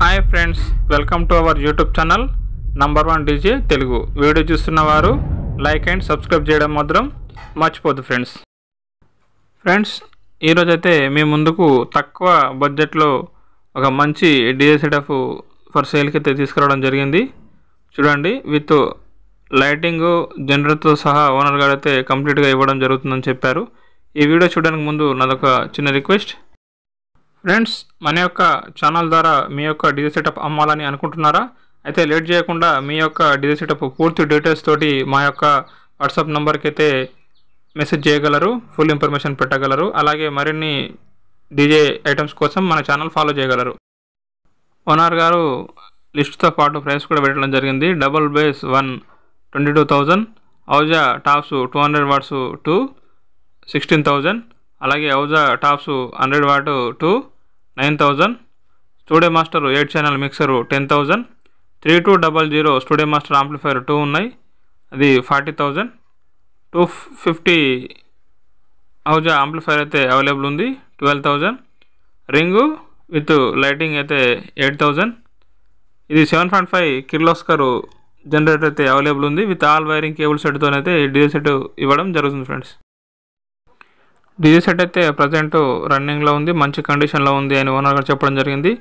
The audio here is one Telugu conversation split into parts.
Hi friends, welcome to our YouTube channel number 1 DJ Telugu. Video చూస్తున్నవారు లైక్ అండ్ సబ్స్క్రైబ్ చేయడం మాత్రం మర్చిపోద్దు ఫ్రెండ్స్. ఈరోజైతే మీ ముందుకు తక్కువ బడ్జెట్లో ఒక మంచి డీజే సెటప్ ఫర్ సేల్కి అయితే తీసుకురావడం జరిగింది. చూడండి, విత్ లైటింగ్ జనరేటర్తో సహా ఓనర్ గారు అయితే కంప్లీట్గా ఇవ్వడం జరుగుతుందని చెప్పారు. ఈ వీడియో చూడడానికి ముందు నాదొక చిన్న రిక్వెస్ట్. ఫ్రెండ్స్, మన యొక్క ఛానల్ ద్వారా మీ యొక్క డీజే సెటప్ అమ్మాలని అనుకుంటున్నారా? అయితే లేట్ చేయకుండా మీ యొక్క డీజే సెటప్ పూర్తి డీటెయిల్స్ తోటి మా యొక్క వాట్సాప్ నెంబర్కి అయితే మెసేజ్ చేయగలరు, ఫుల్ ఇన్ఫర్మేషన్ పెట్టగలరు. అలాగే మరిన్ని డీజే ఐటమ్స్ కోసం మన ఛానల్ ఫాలో చేయగలరు. ఓనర్ గారు లిస్ట్తో పాటు ప్రైస్ కూడా పెట్టడం జరిగింది. Double bass 22,000, Ahuja tops 200 watts 16,000, అలాగే Ahuja tops 100 watt 9,000, studio master 8 channel mixer 10,000, 3200 studio master amplifier 2 ఉన్నాయి, అది 40,000, 250 ఔజా ఆంప్లిఫైర్ అయితే అవైలబుల్ ఉంది 12,000, రింగు విత్ లైటింగ్ అయితే 8,000, ఇది 7.5 కిర్లోస్కర్ జనరేటర్ అయితే అవైలబుల్ ఉంది విత్ ఆల్ వైరింగ్ కేబుల్ సెట్తోనైతే డీజే సెట్ ఇవ్వడం జరుగుతుంది ఫ్రెండ్స్. డీజే సెట్ అయితే ప్రజెంట్ రన్నింగ్లో ఉంది, మంచి కండిషన్లో ఉంది అని ఓనర్ గారు చెప్పడం జరిగింది.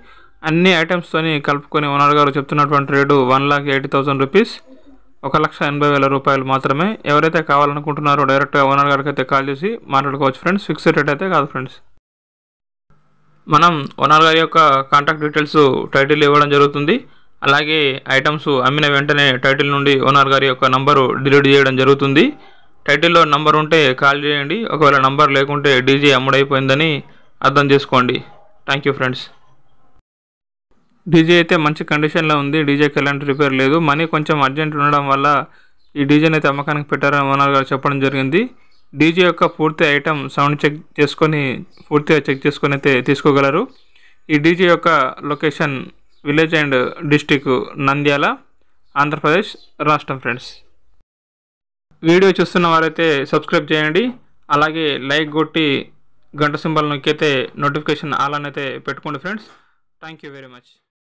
అన్ని ఐటమ్స్తోని కలుపుకొని ఓనర్ గారు చెప్తున్నటువంటి రేటు 1,80,000 రూపీస్, 1,80,000 రూపాయలు మాత్రమే. ఎవరైతే కావాలనుకుంటున్నారో డైరెక్ట్గా ఓనర్ గారికి అయితే కాల్ చేసి మాట్లాడుకోవచ్చు ఫ్రెండ్స్. ఫిక్స్డ్ రేట్ అయితే కాదు ఫ్రెండ్స్. మనం ఓనర్ గారి యొక్క కాంటాక్ట్ డీటెయిల్స్ టైటిల్ ఇవ్వడం జరుగుతుంది. అలాగే ఐటమ్స్ అమ్మిన వెంటనే టైటిల్ నుండి ఓనర్ గారి యొక్క నంబరు డిలీట్ చేయడం జరుగుతుంది. టైటిల్లో నంబర్ ఉంటే కాల్ చేయండి, ఒకవేళ నంబర్ లేకుంటే డీజే అమ్ముడైపోయిందని అర్థం చేసుకోండి. Thank you friends. డీజే అయితే మంచి కండిషన్లో ఉంది, డీజేకి ఎలాంటి రిపేర్ లేదు. మనీ కొంచెం అర్జెంట్ ఉండడం వల్ల ఈ డీజేని అయితే అమ్మకానికి పెట్టారని ఓనర్ గారు చెప్పడం జరిగింది. డీజే యొక్క పూర్తి ఐటమ్ సౌండ్ పూర్తిగా చెక్ చేసుకొని అయితే తీసుకోగలరు. ఈ డీజే యొక్క location village and district Nandyal, Andhra Pradesh రాష్ట్రం ఫ్రెండ్స్. వీడియో చూస్తున్న వారైతే సబ్స్క్రైబ్ చేయండి, అలాగే లైక్ కొట్టి గంట సింబల్ నొక్కితే నోటిఫికేషన్ ఆల్ అని అయితే పెట్టుకోండి friends. Thank you very much.